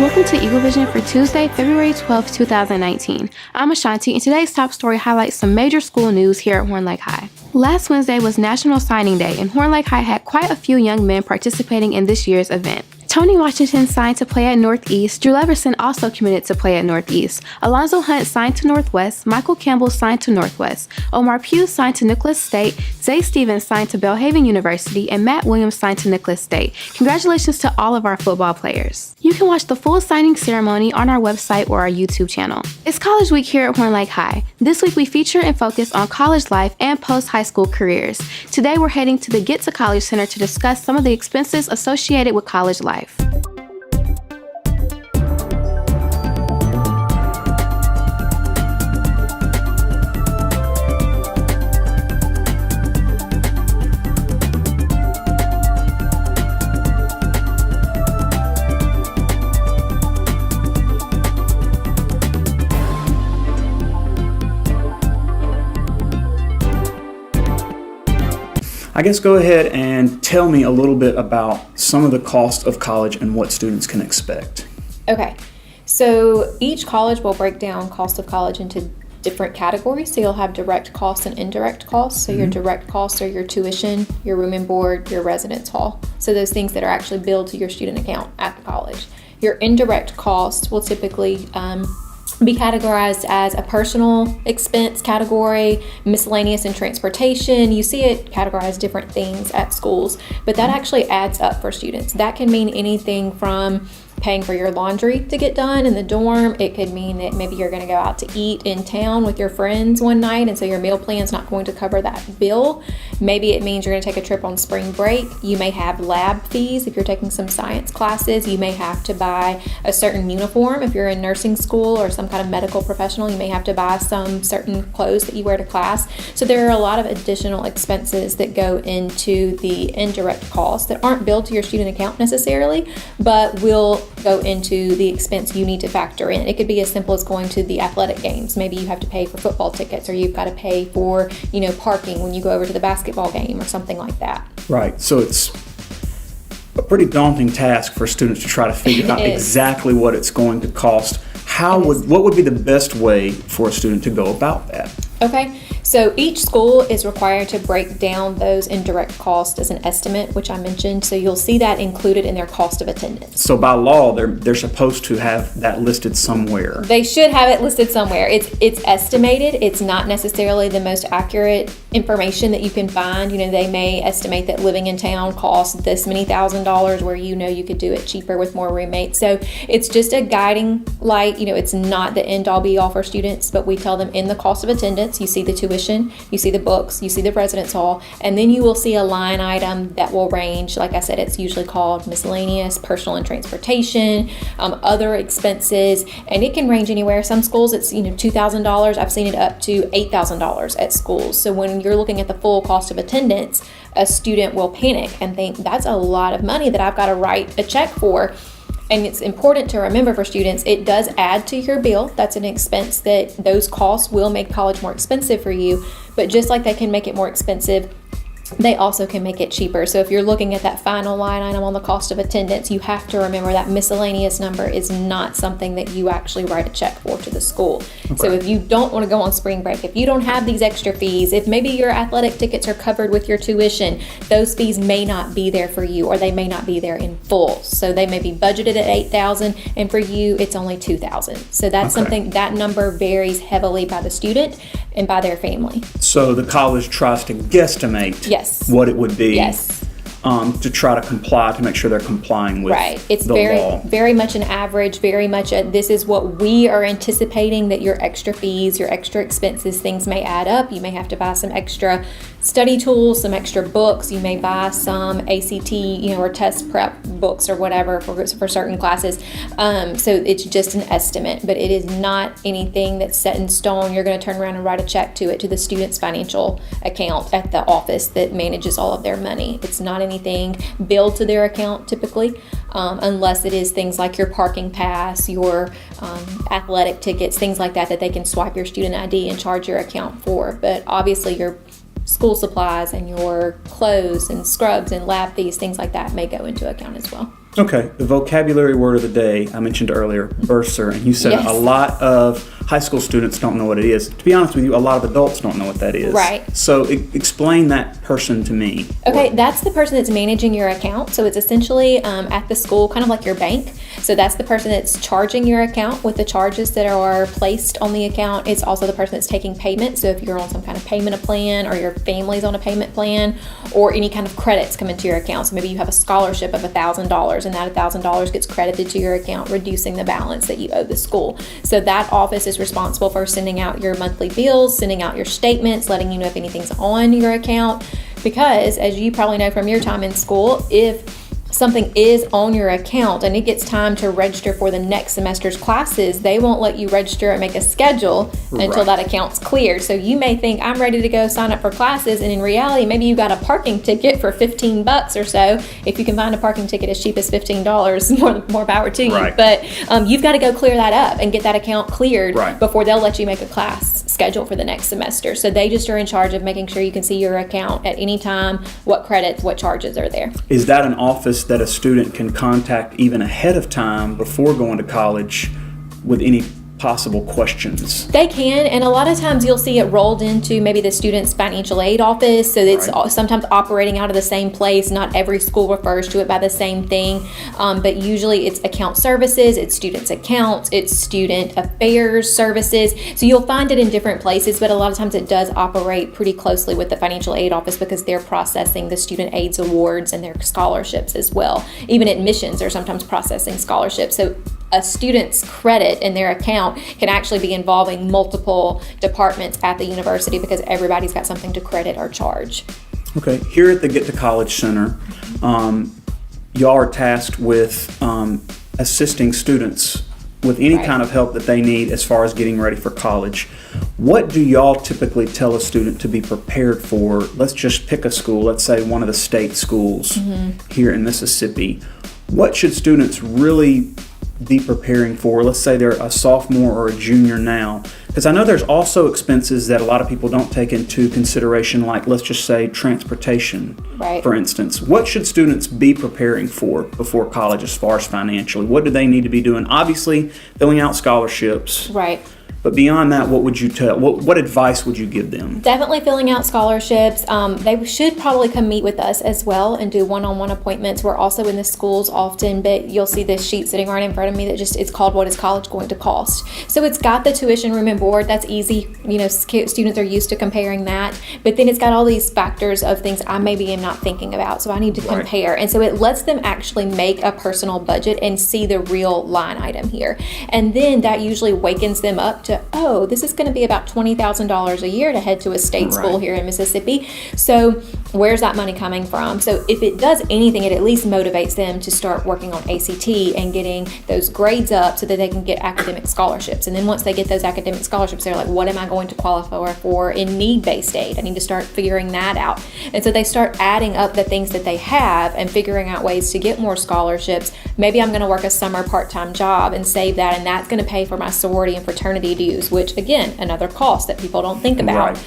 Welcome to Eagle Vision for Tuesday, February 12, 2019. I'm Ashanti, and today's top story highlights some major school news here at Horn Lake High. Last Wednesday was National Signing Day, and Horn Lake High had quite a few young men participating in this year's event. Tony Washington signed to play at Northeast. Drew Leverson also committed to play at Northeast. Alonzo Hunt signed to Northwest. Michael Campbell signed to Northwest. Omar Pugh signed to Nicholas State. Zay Stevens signed to Belhaven University. And Matt Williams signed to Nicholas State. Congratulations to all of our football players. You can watch the full signing ceremony on our website or our YouTube channel. It's College Week here at Horn Lake High. This week we feature and focus on college life and post-high school careers. Today we're heading to the Get to College Center to discuss some of the expenses associated with college life. I guess go ahead and tell me a little bit about some of the cost of college and what students can expect. Okay, so each college will break down cost of college into different categories. So you'll have direct costs and indirect costs. So your direct costs are your tuition, your room and board, your residence hall. So those things that are actually billed to your student account at the college. Your indirect costs will typically be categorized as a personal expense category, miscellaneous and transportation. You see it categorized different things at schools, but that actually adds up for students. That can mean anything from paying for your laundry to get done in the dorm. It could mean that maybe you're going to go out to eat in town with your friends one night, and so your meal plan's not going to cover that bill. Maybe it means you're going to take a trip on spring break. You may have lab fees if you're taking some science classes. You may have to buy a certain uniform if you're in nursing school or some kind of medical professional. You may have to buy some certain clothes that you wear to class. So there are a lot of additional expenses that go into the indirect costs that aren't billed to your student account necessarily, but will go into the expense you need to factor in. It could be as simple as going to the athletic games. Maybe you have to pay for football tickets, or you've got to pay for, parking when you go over to the basketball game or something like that. Right. So it's a pretty daunting task for students to try to figure out exactly what it's going to cost. What would be the best way for a student to go about that? Okay. So each school is required to break down those indirect costs as an estimate, which I mentioned. So you'll see that included in their cost of attendance. So by law, they're supposed to have that listed somewhere. They should have it listed somewhere. It's estimated. It's not necessarily the most accurate information that you can find. They may estimate that living in town costs this many $1,000s, where you could do it cheaper with more roommates. So it's just a guiding light. It's not the end all be all for students, but we tell them in the cost of attendance, you see the tuition, you see the books, you see the residence hall, and then you will see a line item that will range. Like I said, it's usually called miscellaneous, personal and transportation, other expenses, and it can range anywhere. Some schools it's $2,000. I've seen it up to $8,000 at schools. So when you're looking at the full cost of attendance, a student will panic and think, that's a lot of money that I've got to write a check for. And it's important to remember for students, it does add to your bill. That's an expense that those costs will make college more expensive for you. But just like they can make it more expensive, they also can make it cheaper. So if you're looking at that final line item on the cost of attendance, you have to remember that miscellaneous number is not something that you actually write a check for to the school. Okay. So if you don't want to go on spring break, if you don't have these extra fees, if maybe your athletic tickets are covered with your tuition, those fees may not be there for you, or they may not be there in full. So they may be budgeted at $8,000, and for you it's only $2,000. So that's something, that number varies heavily by the student and by their family. So the college tries to guesstimate what it would be to try to comply, to make sure they're complying with It's the law. Very much an average, very much this is what we are anticipating that your extra fees, your extra expenses, things may add up. You may have to buy some extra study tools, some extra books. You may buy some ACT, or test prep books or whatever for certain classes. So it's just an estimate, but it is not anything that's set in stone. You're going to turn around and write a check to the student's financial account at the office that manages all of their money. It's not anything billed to their account typically, unless it is things like your parking pass, your athletic tickets, things like that they can swipe your student ID and charge your account for. But obviously your school supplies and your clothes and scrubs and lab fees, things like that may go into account as well. Okay, the vocabulary word of the day I mentioned earlier, bursar, and you said Yes. a lot of high school students don't know what it is. To be honest with you, a lot of adults don't know what that is. Right. So explain that person to me. Okay, that's the person that's managing your account. So it's essentially at the school, kind of like your bank. So that's the person that's charging your account with the charges that are placed on the account. It's also the person that's taking payment. So if you're on some kind of payment plan, or your family's on a payment plan, or any kind of credits come into your account. So maybe you have a scholarship of $1,000, and that $1,000 gets credited to your account, reducing the balance that you owe the school. So that office is responsible for sending out your monthly bills, sending out your statements, letting you know if anything's on your account. Because, as you probably know from your time in school, if something is on your account and it gets time to register for the next semester's classes, they won't let you register and make a schedule until that account's cleared. So you may think, I'm ready to go sign up for classes, and in reality, maybe you got a parking ticket for $15 or so. If you can find a parking ticket as cheap as $15, more power to you. Right. But you've got to go clear that up and get that account cleared before they'll let you make a class schedule for the next semester. So they just are in charge of making sure you can see your account at any time, what credits, what charges are there. Is that an office that a student can contact even ahead of time before going to college with any possible questions? They can, and a lot of times you'll see it rolled into maybe the student's financial aid office, so it's sometimes operating out of the same place. Not every school refers to it by the same thing, but usually it's account services, it's students' accounts, it's student affairs services. So you'll find it in different places, but a lot of times it does operate pretty closely with the financial aid office because they're processing the student aids awards and their scholarships as well. Even admissions are sometimes processing scholarships. So a student's credit in their account can actually be involving multiple departments at the university because everybody's got something to credit or charge. Okay, here at the Get to College Center, y'all are tasked with assisting students with any kind of help that they need as far as getting ready for college. What do y'all typically tell a student to be prepared for? Let's just pick a school, let's say one of the state schools here in Mississippi. What should students really be preparing for? Let's say they're a sophomore or a junior now, because I know there's also expenses that a lot of people don't take into consideration, like let's just say transportation, for instance. What should students be preparing for before college as far as financially? What do they need to be doing? Obviously, filling out scholarships. But beyond that, what would you tell? What advice would you give them? Definitely filling out scholarships. They should probably come meet with us as well and do one-on-one appointments. We're also in the schools often, but you'll see this sheet sitting right in front of me that it's called "What is college going to cost?" So it's got the tuition, room and board. That's easy. You know, students are used to comparing that. But then it's got all these factors of things I maybe am not thinking about, so I need to compare. And so it lets them actually make a personal budget and see the real line item here. And then that usually wakens them up to, oh, this is going to be about $20,000 a year to head to a state school here in Mississippi. So where's that money coming from? So if it does anything, it at least motivates them to start working on ACT and getting those grades up so that they can get academic scholarships. And then once they get those academic scholarships, they're like, what am I going to qualify for in need-based aid? I need to start figuring that out. And so they start adding up the things that they have and figuring out ways to get more scholarships. Maybe I'm going to work a summer part-time job and save that, and that's going to pay for my sorority and fraternity dues, which again, another cost that people don't think about.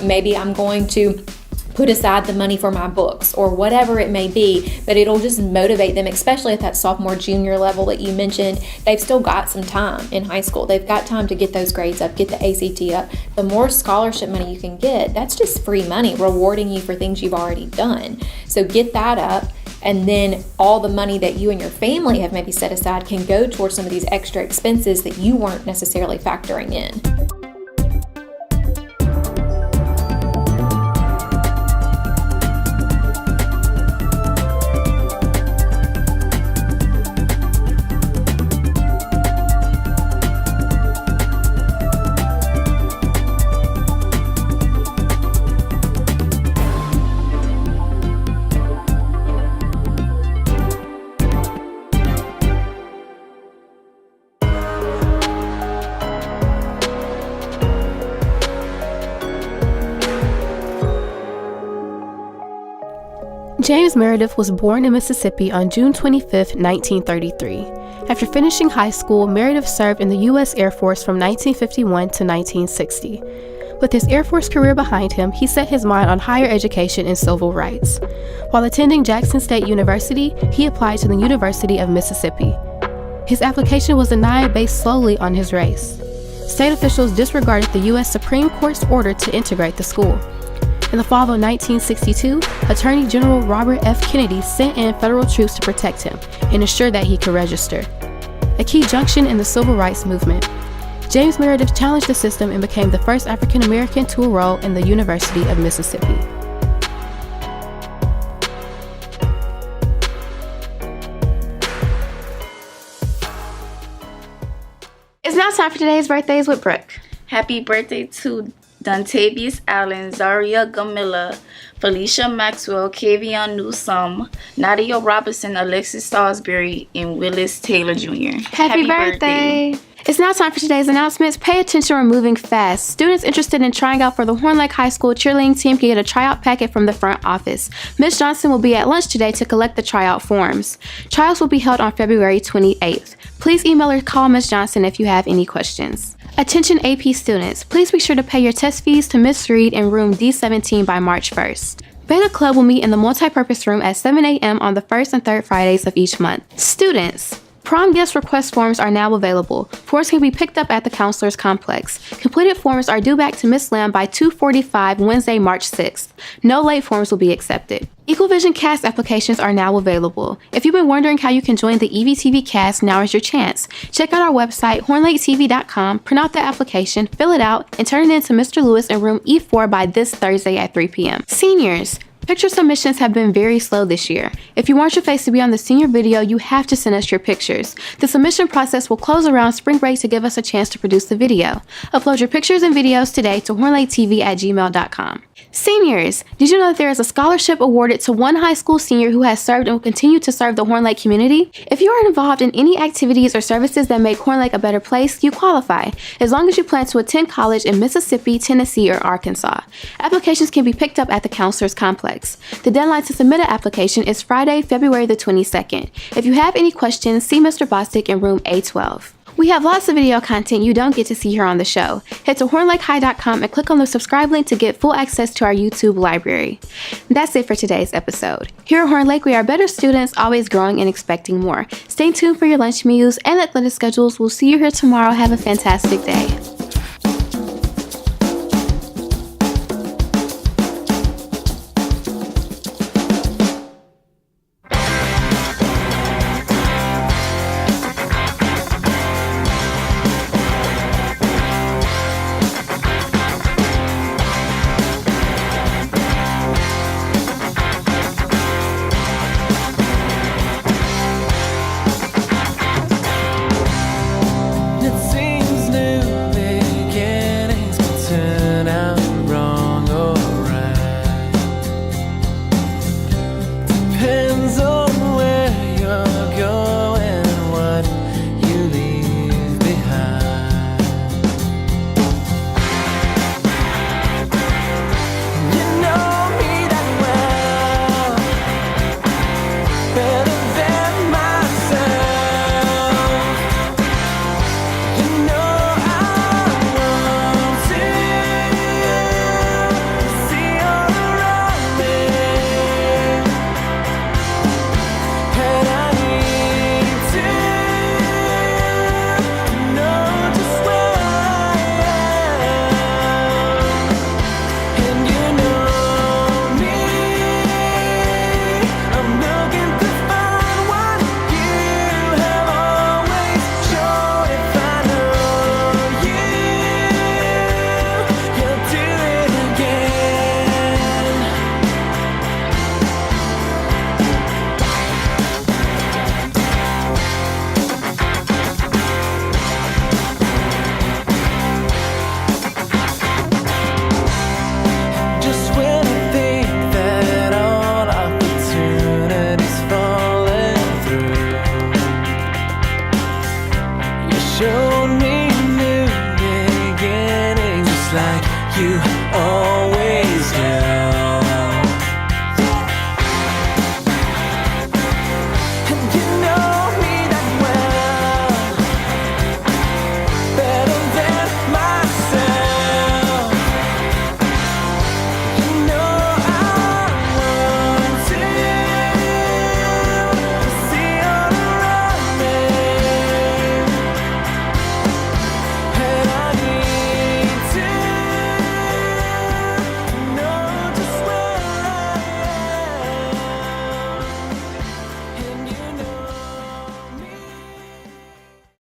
Maybe I'm going to put aside the money for my books or whatever it may be, but it'll just motivate them, especially at that sophomore, junior level that you mentioned. They've still got some time in high school. They've got time to get those grades up, get the ACT up. The more scholarship money you can get, that's just free money rewarding you for things you've already done. So get that up. And then all the money that you and your family have maybe set aside can go towards some of these extra expenses that you weren't necessarily factoring in. James Meredith was born in Mississippi on June 25, 1933. After finishing high school, Meredith served in the U.S. Air Force from 1951 to 1960. With his Air Force career behind him, he set his mind on higher education and civil rights. While attending Jackson State University, he applied to the University of Mississippi. His application was denied based solely on his race. State officials disregarded the U.S. Supreme Court's order to integrate the school. In the fall of 1962, Attorney General Robert F. Kennedy sent in federal troops to protect him and ensure that he could register. A key junction in the civil rights movement. James Meredith challenged the system and became the first African American to enroll in the University of Mississippi. It's now time for today's birthdays with Brooke. Happy birthday to Dontavius Allen, Zaria Gamilla, Felicia Maxwell, Kavion Newsome, Nadia Robinson, Alexis Salisbury, and Willis Taylor Jr. Happy birthday. It's now time for today's announcements. Pay attention, we're moving fast. Students interested in trying out for the Horn Lake High School cheerleading team can get a tryout packet from the front office. Ms. Johnson will be at lunch today to collect the tryout forms. Tryouts will be held on February 28th. Please email or call Ms. Johnson if you have any questions. Attention AP students, please be sure to pay your test fees to Ms. Reed in room D17 by March 1st. Beta Club will meet in the multipurpose room at 7 a.m. on the first and third Fridays of each month. Students, prom guest request forms are now available. Forms can be picked up at the counselor's complex. Completed forms are due back to Ms. Lamb by 2:45 Wednesday, March 6th. No late forms will be accepted. Equal Vision cast applications are now available. If you've been wondering how you can join the EVTV cast, now is your chance. Check out our website, hornlaketv.com, print out the application, fill it out, and turn it in to Mr. Lewis in room E4 by this Thursday at 3 p.m. Seniors, picture submissions have been very slow this year. If you want your face to be on the senior video, you have to send us your pictures. The submission process will close around spring break to give us a chance to produce the video. Upload your pictures and videos today to hornlaketv@gmail.com. Seniors, did you know that there is a scholarship awarded to one high school senior who has served and will continue to serve the Horn Lake community? If you are involved in any activities or services that make Horn Lake a better place, you qualify, as long as you plan to attend college in Mississippi, Tennessee, or Arkansas. Applications can be picked up at the counselor's complex. The deadline to submit an application is Friday, February the 22nd. If you have any questions, see Mr. Bostic in room A12. We have lots of video content you don't get to see here on the show. Head to hornlakehigh.com and click on the subscribe link to get full access to our YouTube library. That's it for today's episode. Here at Horn Lake, we are better students, always growing and expecting more. Stay tuned for your lunch menus and athletic schedules. We'll see you here tomorrow. Have a fantastic day. Showed me new beginnings, just like you